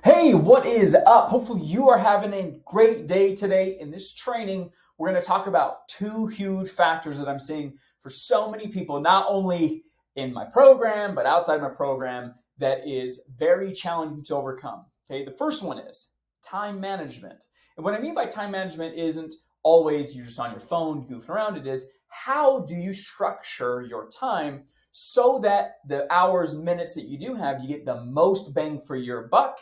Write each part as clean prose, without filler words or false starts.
Hey, what is up? Hopefully you are having a great day today. In this training, we're going to talk about two huge factors that I'm seeing for so many people, not only in my program, but outside my program, that is very challenging to overcome. Okay, the first one is time management. And what I mean by time management isn't always you're just on your phone goofing around. It is how do you structure your time so that the hours, minutes that you do have, you get the most bang for your buck.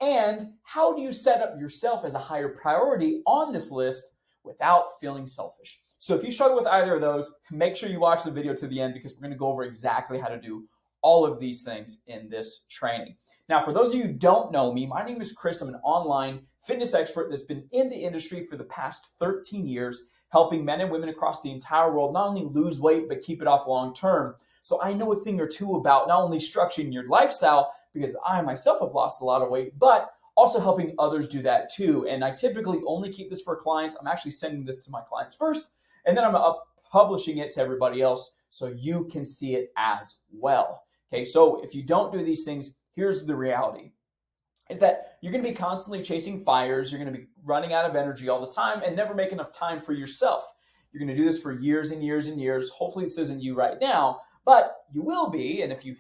And how do you set up yourself as a higher priority on this list without feeling selfish? So if you struggle with either of those, make sure you watch the video to the end because we're going to go over exactly how to do all of these things in this training. Now, for those of you who don't know me, my name is Chris. I'm an online fitness expert that's been in the industry for the past 13 years, helping men and women across the entire world not only lose weight, but keep it off long term. So I know a thing or two about not only structuring your lifestyle, because I myself have lost a lot of weight, but also helping others do that too. And I typically only keep this for clients. I'm actually sending this to my clients first, and then I'm publishing it to everybody else so you can see it as well. Okay, so if you don't do these things, here's the reality. Is that you're going to be constantly chasing fires, you're going to be running out of energy all the time and never make enough time for yourself. You're going to do this for years and years and years. Hopefully this isn't you right now, but you will be, and if you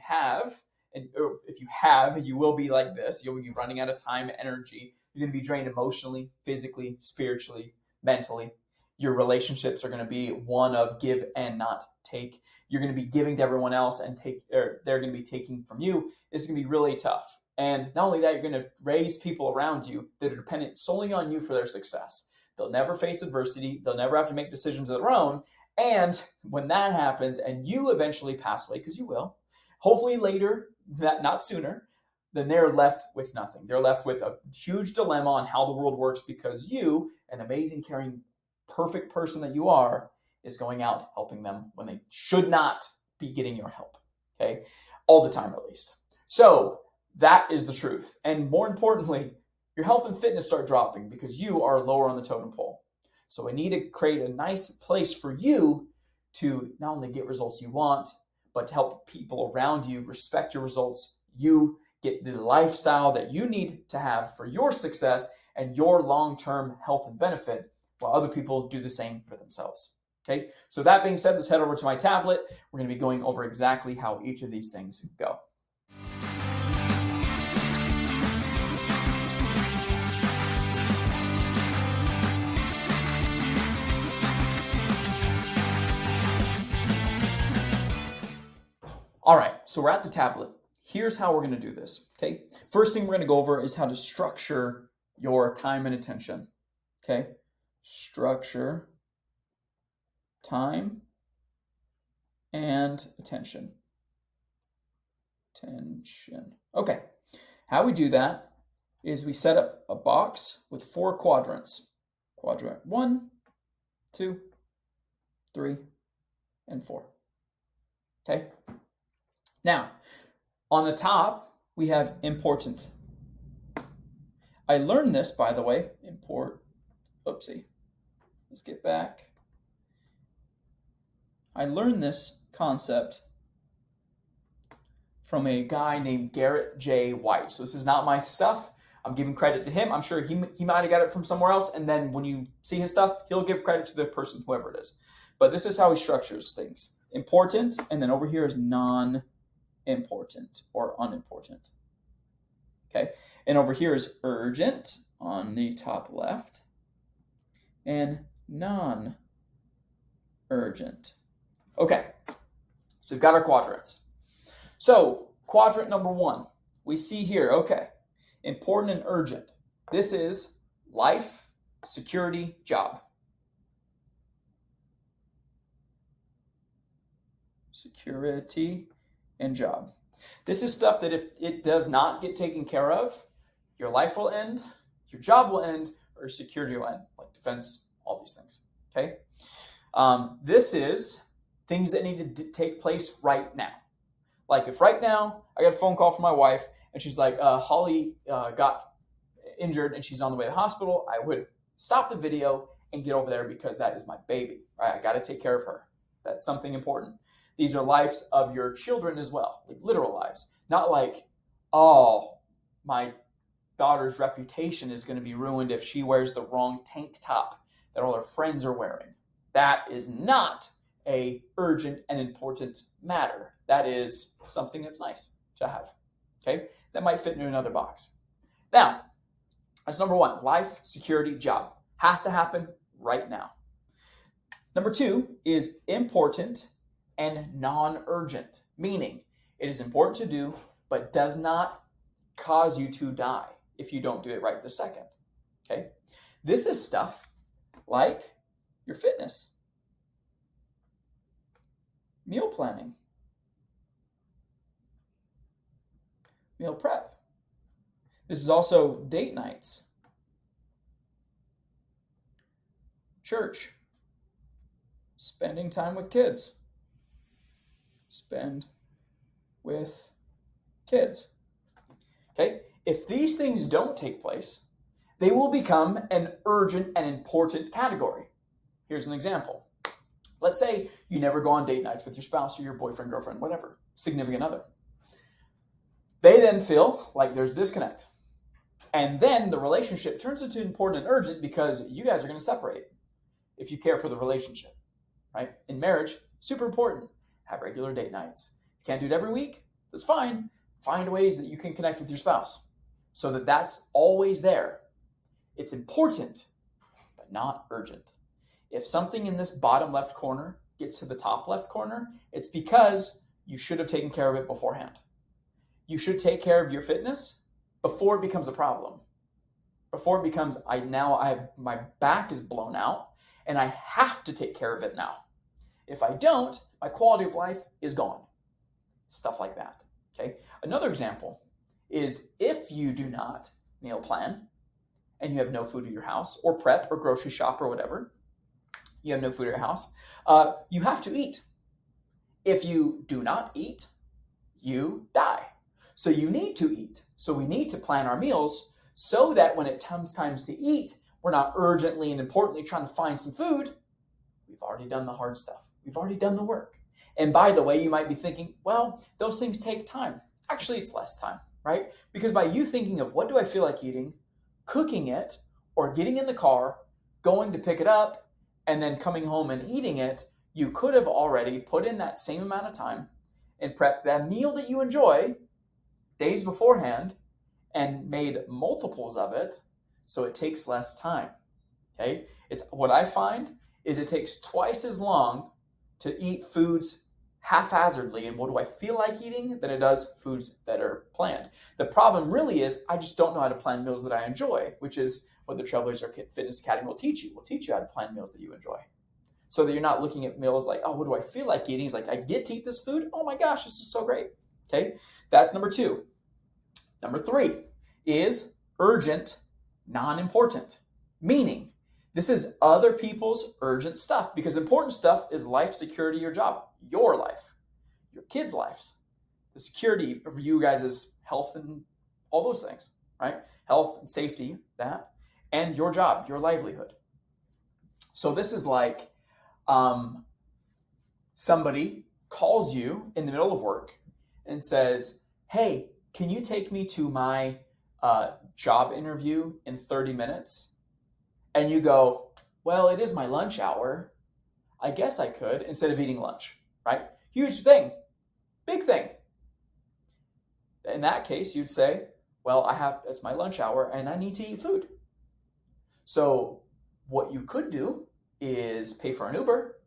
will be like this. You'll be running out of time, energy. You're going to be drained emotionally, physically, spiritually, mentally. Your relationships are going to be one of give and not take. You're going to be giving to everyone else and they're going to be taking from you. It's going to be really tough. And not only that, you're going to raise people around you that are dependent solely on you for their success. They'll never face adversity. They'll never have to make decisions of their own. And when that happens and you eventually pass away, because you will, hopefully later, not sooner, then they're left with nothing. They're left with a huge dilemma on how the world works because you, an amazing, caring, perfect person that you are, is going out helping them when they should not be getting your help, okay? All the time, at least. So that is the truth. And more importantly, your health and fitness start dropping because you are lower on the totem pole. So we need to create a nice place for you to not only get results you want, but to help people around you respect your results. You get the lifestyle that you need to have for your success and your long-term health and benefit, while other people do the same for themselves. Okay, so that being said, let's head over to my tablet. We're going to be going over exactly how each of these things go. All right, so we're at the tablet. Here's how we're going to do this, okay? First thing we're going to go over is how to structure your time and attention, okay? Structure, time, and attention. Okay, how we do that is we set up a box with 4 quadrants. Quadrant 1, 2, 3, and 4, okay? Now, on the top, we have important. I learned this, by the way, Let's get back. I learned this concept from a guy named Garrett J. White. So this is not my stuff. I'm giving credit to him. I'm sure he might have got it from somewhere else. And then when you see his stuff, he'll give credit to the person, whoever it is. But this is how he structures things. Important, and then over here is non-important or unimportant. Okay, and over here is urgent on the top left and non-urgent. Okay, so we've got our quadrants. So quadrant number 1, we see here, okay, important and urgent. This is life, security, job. Security and job. This is stuff that if it does not get taken care of, your life will end, your job will end, or security will end, like defense, all these things, okay? This is things that need to take place right now. Like if right now, I got a phone call from my wife, and she's like, Holly got injured, and she's on the way to the hospital, I would stop the video and get over there because that is my baby, right? I got to take care of her. That's something important. These are lives of your children as well, like literal lives. Not like, oh, my daughter's reputation is going to be ruined if she wears the wrong tank top that all her friends are wearing. That is not a urgent and important matter. That is something that's nice to have. Okay, that might fit into another box. Now, that's number one, life, security, job. Has to happen right now. Number two is important and non-urgent, meaning it is important to do, but does not cause you to die if you don't do it right this second. Okay, this is stuff like your fitness, meal planning, meal prep. This is also date nights, church, spending time with kids. Spend with kids. Okay? If these things don't take place, they will become an urgent and important category. Here's an example. Let's say you never go on date nights with your spouse or your boyfriend, girlfriend, whatever, significant other. They then feel like there's a disconnect. And then the relationship turns into important and urgent because you guys are going to separate if you care for the relationship, right? In marriage, super important. Have regular date nights. If you can't do it every week, that's fine. Find ways that you can connect with your spouse so that that's always there. It's important, but not urgent. If something in this bottom left corner gets to the top left corner, it's because you should have taken care of it beforehand. You should take care of your fitness before it becomes a problem. Before it becomes, my back is blown out and I have to take care of it now. If I don't, my quality of life is gone. Stuff like that. Okay. Another example is if you do not meal plan and you have no food at your house, or prep or grocery shop or whatever, you have no food at your house, you have to eat. If you do not eat, you die. So you need to eat. So we need to plan our meals so that when it comes time to eat, we're not urgently and importantly trying to find some food. We've already done the hard stuff. We've already done the work. And by the way, you might be thinking, well, those things take time. Actually, it's less time, right? Because by you thinking of what do I feel like eating, cooking it, or getting in the car, going to pick it up, and then coming home and eating it, you could have already put in that same amount of time and prepped that meal that you enjoy days beforehand and made multiples of it so it takes less time. Okay? It's what I find is it takes twice as long to eat foods haphazardly and what do I feel like eating than it does foods that are planned. The problem really is I just don't know how to plan meals that I enjoy, which is what the Trailblazer Fitness Academy will teach you. We'll teach you how to plan meals that you enjoy. So that you're not looking at meals like, oh, what do I feel like eating? It's like, I get to eat this food. Oh my gosh, this is so great. Okay, that's number two. Number three is urgent, non-important, meaning this is other people's urgent stuff because important stuff is life, security, your job, your life, your kids' lives, the security of you guys' health and all those things, right? Health and safety, that, and your job, your livelihood. So this is like somebody calls you in the middle of work and says, hey, can you take me to my job interview in 30 minutes? And you go, well, it is my lunch hour. I guess I could, instead of eating lunch, right? Huge thing, big thing. In that case, you'd say, well, it's my lunch hour and I need to eat food. So what you could do is pay for an Uber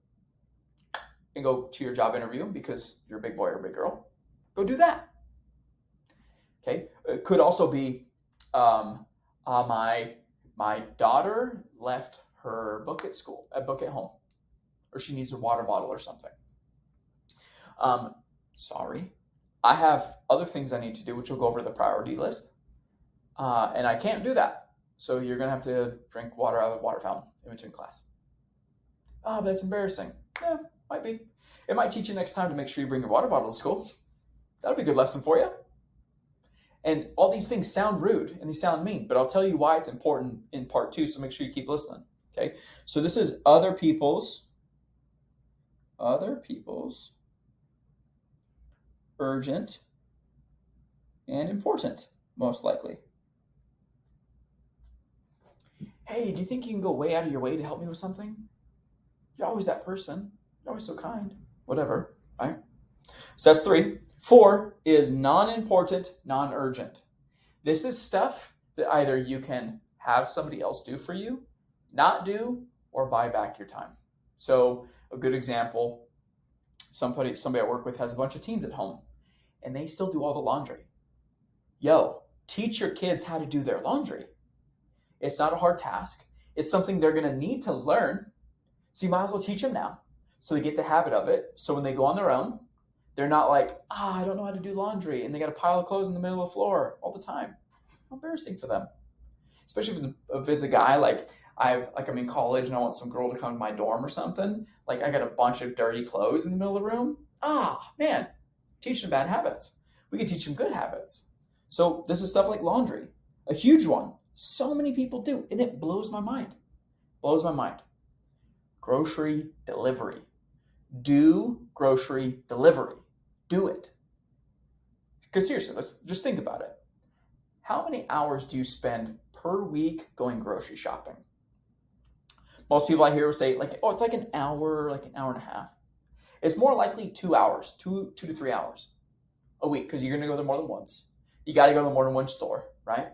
and go to your job interview because you're a big boy or a big girl. Go do that. Okay. It could also be my daughter left her book at home, or she needs a water bottle or something. Sorry, I have other things I need to do, which will go over the priority list, and I can't do that. So you're gonna have to drink water out of a water fountain in between class. Oh, but it's embarrassing. Yeah, might be. It might teach you next time to make sure you bring your water bottle to school. That'll be a good lesson for you. And all these things sound rude and they sound mean, but I'll tell you why it's important in part two, so make sure you keep listening. Okay, so this is other people's urgent and important, most likely. hey, do you think you can go way out of your way to help me with something? You're always that person. You're always so kind. Whatever, right? So that's 3. 4 is non-important, non-urgent. This is stuff that either you can have somebody else do for you, not do, or buy back your time. So a good example, somebody I work with has a bunch of teens at home, and they still do all the laundry. Yo, teach your kids how to do their laundry. It's not a hard task. It's something they're going to need to learn. So you might as well teach them now so they get the habit of it. So when they go on their own, they're not like, I don't know how to do laundry. And they got a pile of clothes in the middle of the floor all the time. How embarrassing for them. Especially if it's a guy, like I'm in college and I want some girl to come to my dorm or something. Like I got a bunch of dirty clothes in the middle of the room. Man, teach them bad habits. We can teach them good habits. So this is stuff like laundry, a huge one. So many people do, and it blows my mind. Blows my mind. Grocery delivery. Do grocery delivery. Do it. Because seriously, let's just think about it. How many hours do you spend per week going grocery shopping? Most people I hear will say, like, it's like an hour and a half. It's more likely 2 hours, 2 to 3 hours a week, because you're going to go there more than once. You got to go to more than one store, right?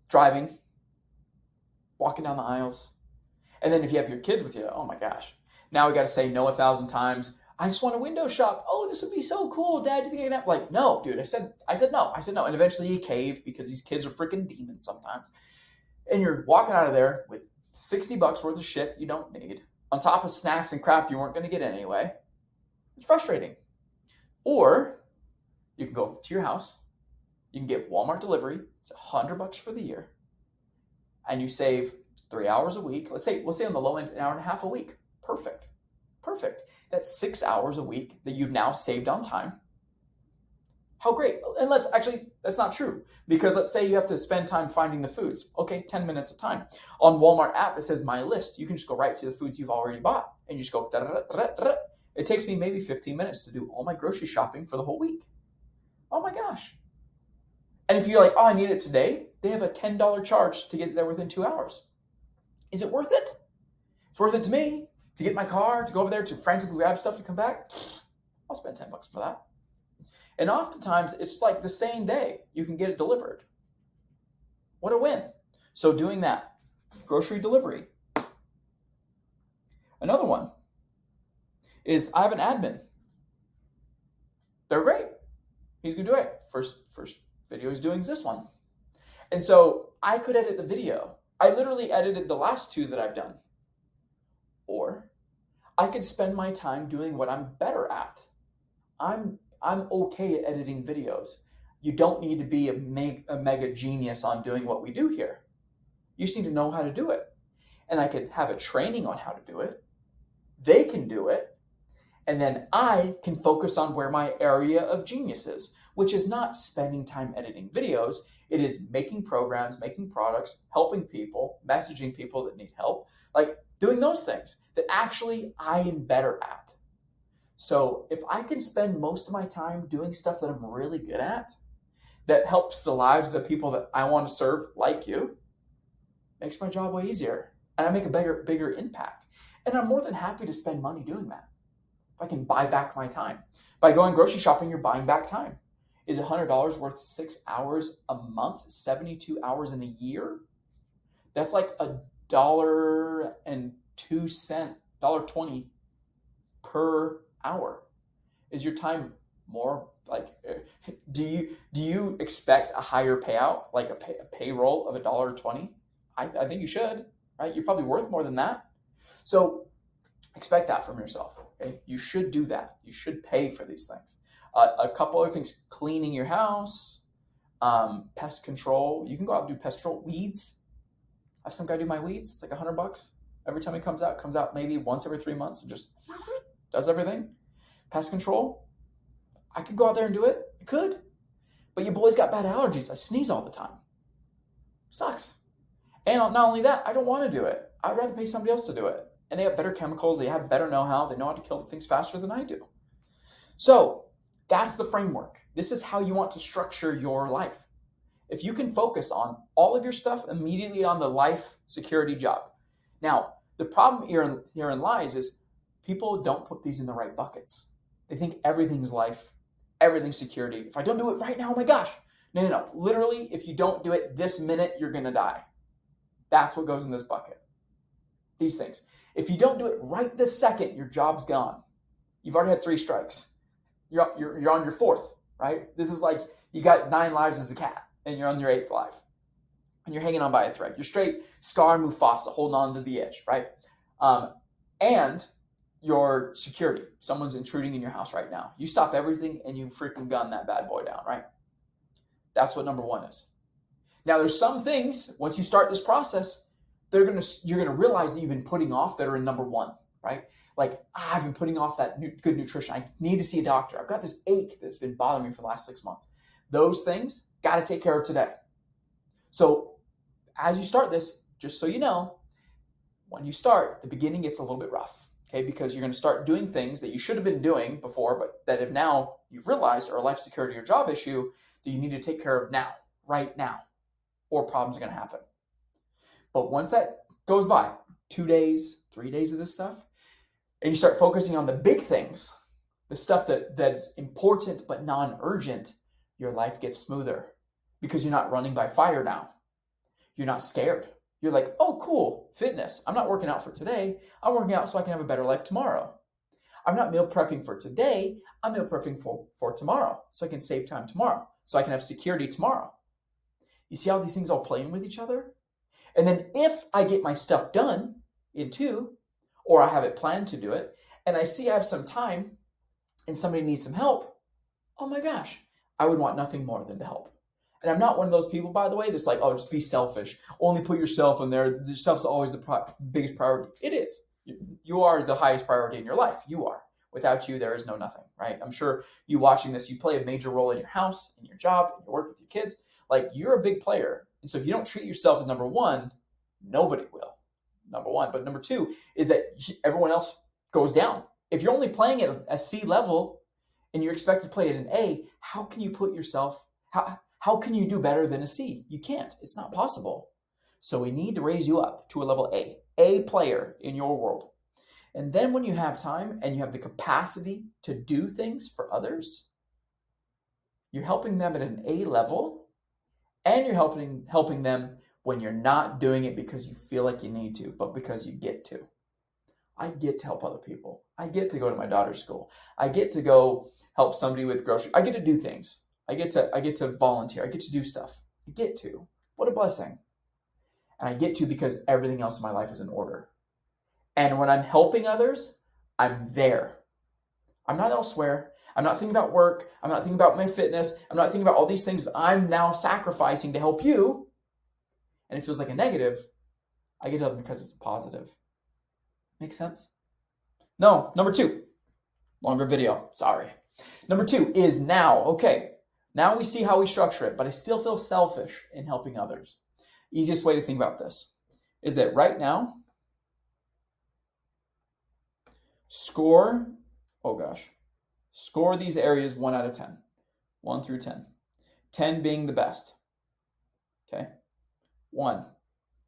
Driving, walking down the aisles. And then if you have your kids with you, oh my gosh. Now we got to say no 1,000 times. I just want to window shop. Oh, this would be so cool. Dad, do you think I can have? Like, no, dude. I said no. And eventually you cave because these kids are freaking demons sometimes. And you're walking out of there with $60 worth of shit you don't need, on top of snacks and crap you weren't going to get anyway. It's frustrating. Or you can go to your house. You can get Walmart delivery. It's $100 for the year. And you save 3 hours a week. Let's say on the low end, an hour and a half a week. Perfect. That's 6 hours a week that you've now saved on time. How great. And that's not true. Because let's say you have to spend time finding the foods. Okay, 10 minutes of time. On Walmart app, it says My List. You can just go right to the foods you've already bought. And you just go, da-da-da-da-da-da. It takes me maybe 15 minutes to do all my grocery shopping for the whole week. Oh my gosh. And if you're like, I need it today, they have a $10 charge to get there within 2 hours. Is it worth it? It's worth it to me. To get my car, to go over there, to frantically grab stuff to come back, I'll spend $10 for that. And oftentimes, it's like the same day you can get it delivered. What a win. So doing that, grocery delivery. Another one is I have an admin. They're great. He's going to do it. First video he's doing is this one. And so I could edit the video. I literally edited the last 2 that I've done. Or I could spend my time doing what I'm better at. I'm okay at editing videos. You don't need to be a mega genius on doing what we do here. You just need to know how to do it. And I could have a training on how to do it. They can do it. And then I can focus on where my area of genius is, which is not spending time editing videos. It is making programs, making products, helping people, messaging people that need help, like doing those things that actually I am better at. So if I can spend most of my time doing stuff that I'm really good at, that helps the lives of the people that I want to serve, like you, makes my job way easier. And I make a bigger impact. And I'm more than happy to spend money doing that. If I can buy back my time. By going grocery shopping, you're buying back time. Is $100 worth 6 hours a month, 72 hours in a year? That's like $1.02, $1.20 per hour. Is your time more like, do you expect a higher payout, like a payroll of $1.20? I think you should, right? You're probably worth more than that. So expect that from yourself. Okay? You should do that. You should pay for these things. A couple other things: cleaning your house, pest control. You can go out and do pest control. Weeds. I have some guy do my weeds. It's like $100 every time he comes out maybe once every 3 months and just does everything. Pest control. I could go out there and do it. I could, but your boy's got bad allergies. I sneeze all the time. Sucks. And not only that, I don't want to do it. I'd rather pay somebody else to do it. And they have better chemicals. They have better know-how. They know how to kill things faster than I do. So that's the framework. This is how you want to structure your life. if you can focus on all of your stuff immediately on the life security job. Now, the problem herein lies is people don't put these in the right buckets. They think everything's life, everything's security. If I don't do it right now, oh my gosh. No. Literally, if you don't do it this minute, you're going to die. That's what goes in this bucket. These things. If you don't do it right this second, your job's gone. You've already had 3 strikes. You're on your 4th, right? This is like you got 9 lives as a cat, and you're on your 8th life. And you're hanging on by a thread. You're straight Scar Mufasa, holding on to the edge, right? And your security. Someone's intruding in your house right now. You stop everything and you freaking gun that bad boy down, right? That's what number 1 is. Now, there's some things, once you start this process, you're gonna realize that you've been putting off that are in number 1, right? Like, I've been putting off that good nutrition. I need to see a doctor. I've got this ache that's been bothering me for the last 6 months. Those things, got to take care of today. So as you start this, just so you know, when you start, the beginning gets a little bit rough, okay? Because you're going to start doing things that you should have been doing before, but that have now you've realized are a life security or job issue that you need to take care of now, right now, or problems are going to happen. But once that goes by, 2 days, 3 days of this stuff, and you start focusing on the big things, the stuff that is important but non-urgent, your life gets smoother because you're not running by fire now. You're not scared. You're like, oh, cool, fitness. I'm not working out for today. I'm working out so I can have a better life tomorrow. I'm not meal prepping for today. I'm meal prepping for tomorrow so I can save time tomorrow, so I can have security tomorrow. You see how these things all play in with each other? And then if I get my stuff done in 2, or I have it planned to do it, and I see I have some time and somebody needs some help, oh my gosh, I would want nothing more than to help. And I'm not one of those people, by the way, that's like, oh, just be selfish. Only put yourself in there. Yourself's always the biggest priority. It is. You are the highest priority in your life. You are. Without you, there is no nothing, right? I'm sure you watching this, you play a major role in your house, in your job, in your work with your kids. Like, you're a big player. And so if you don't treat yourself as number 1, nobody will. Number 1. But number 2 is that everyone else goes down. If you're only playing at a C level and you're expected to play at an A, how can you put yourself, how can you do better than a C? You can't. It's not possible. So we need to raise you up to a level A player in your world. And then when you have time and you have the capacity to do things for others, you're helping them at an A level, and you're helping them when you're not doing it because you feel like you need to, but because you get to. I get to help other people. I get to go to my daughter's school. I get to go help somebody with groceries. I get to do things. I get to volunteer. I get to do stuff. I get to. What a blessing. And I get to because everything else in my life is in order. And when I'm helping others, I'm there. I'm not elsewhere. I'm not thinking about work. I'm not thinking about my fitness. I'm not thinking about all these things that I'm now sacrificing to help you. And it feels like a negative. I get to help them because it's a positive. Make sense? No. Number 2. Longer video. Sorry. Number 2 is now. Okay. Now we see how we structure it, but I still feel selfish in helping others. Easiest way to think about this is that right now, score these areas 1 out of 10. 1 through 10. 10 being the best. Okay. 1,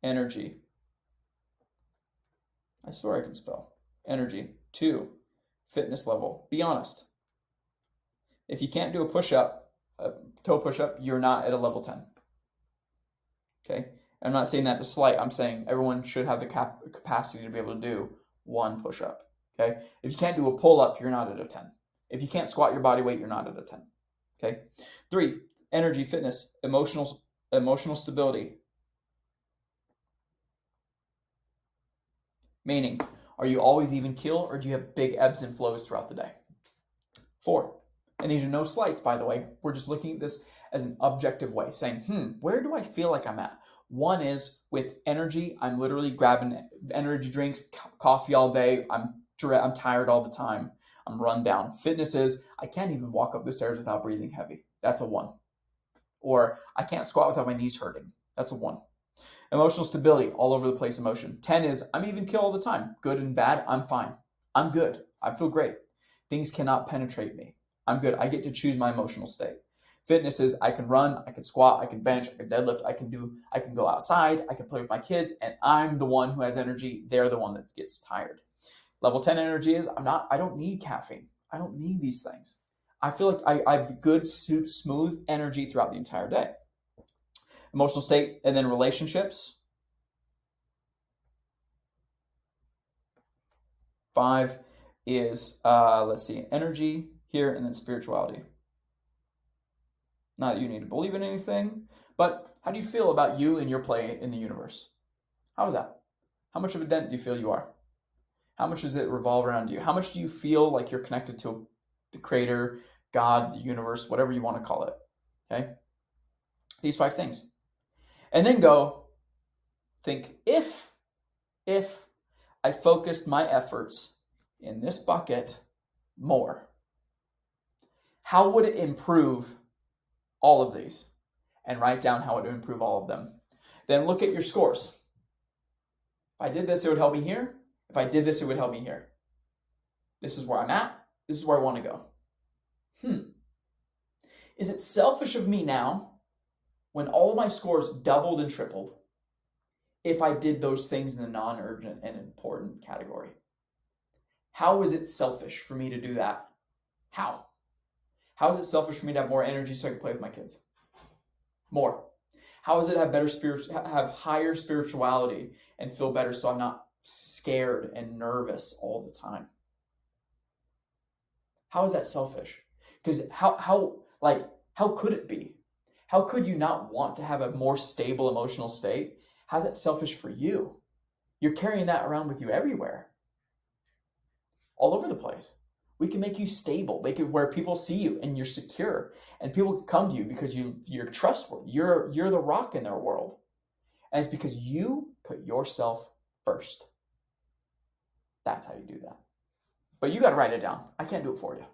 energy. I swear I can spell. Energy. 2, fitness level. Be honest. If you can't do a push-up, a toe push-up, you're not at a level 10. Okay? I'm not saying that to slight. I'm saying everyone should have the capacity to be able to do 1 push-up. Okay? If you can't do a pull-up, you're not at a 10. If you can't squat your body weight, you're not at a 10. Okay? 3, energy, fitness, emotional stability. Meaning, are you always even keel, or do you have big ebbs and flows throughout the day? 4, and these are no slights, by the way. We're just looking at this as an objective way, saying, where do I feel like I'm at? 1 is with energy. I'm literally grabbing energy drinks, coffee all day. I'm tired all the time. I'm run down. Fitness is, I can't even walk up the stairs without breathing heavy. That's a 1. Or I can't squat without my knees hurting. That's a 1. Emotional stability, all over the place emotion. 10 is, I'm even keel all the time. Good and bad, I'm fine. I'm good. I feel great. Things cannot penetrate me. I'm good. I get to choose my emotional state. Fitness is I can run, I can squat, I can bench, I can deadlift, I can go outside, I can play with my kids, and I'm the one who has energy. They're the one that gets tired. Level 10 energy is I don't need caffeine. I don't need these things. I feel like I have good, smooth energy throughout the entire day. Emotional state, and then relationships. 5 is, let's see, energy here, and then spirituality. Not that you need to believe in anything, but how do you feel about you and your play in the universe? How is that? How much of a dent do you feel you are? How much does it revolve around you? How much do you feel like you're connected to the creator, God, the universe, whatever you want to call it? Okay? These 5 things. And then go think, if I focused my efforts in this bucket more, how would it improve all of these? And write down how it would improve all of them. Then look at your scores. If I did this, it would help me here. If I did this, it would help me here. This is where I'm at. This is where I want to go. Is it selfish of me now, when all of my scores doubled and tripled, if I did those things in the non-urgent and important category? How is it selfish for me to do that? How? How is it selfish for me to have more energy so I can play with my kids? More. How does it have higher spirituality and feel better so I'm not scared and nervous all the time? How is that selfish? Because how could it be? How could you not want to have a more stable emotional state? How's that selfish for you? You're carrying that around with you everywhere, all over the place. We can make you stable, make it where people see you and you're secure, and people can come to you because you're trustworthy. You're the rock in their world, and it's because you put yourself first. That's how you do that. But you got to write it down. I can't do it for you.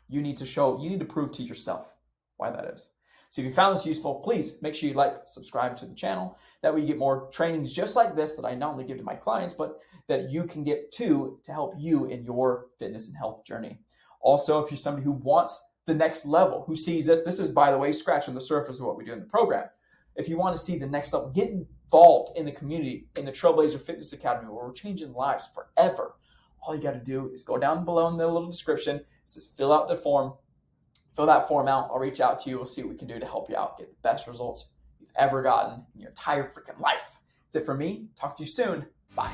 You need to prove to yourself why that is. So if you found this useful, please make sure you subscribe to the channel. That way you get more trainings just like this that I not only give to my clients, but that you can get to help you in your fitness and health journey. Also, if you're somebody who wants the next level, who sees this is, by the way, scratching the surface of what we do in the program. If you want to see the next level, get involved in the community, in the Trailblazer Fitness Academy, where we're changing lives forever. All you got to do is go down below in the little description. It says fill out the form. Fill that form out. I'll reach out to you. We'll see what we can do to help you out. Get the best results you've ever gotten in your entire freaking life. That's it for me. Talk to you soon. Bye.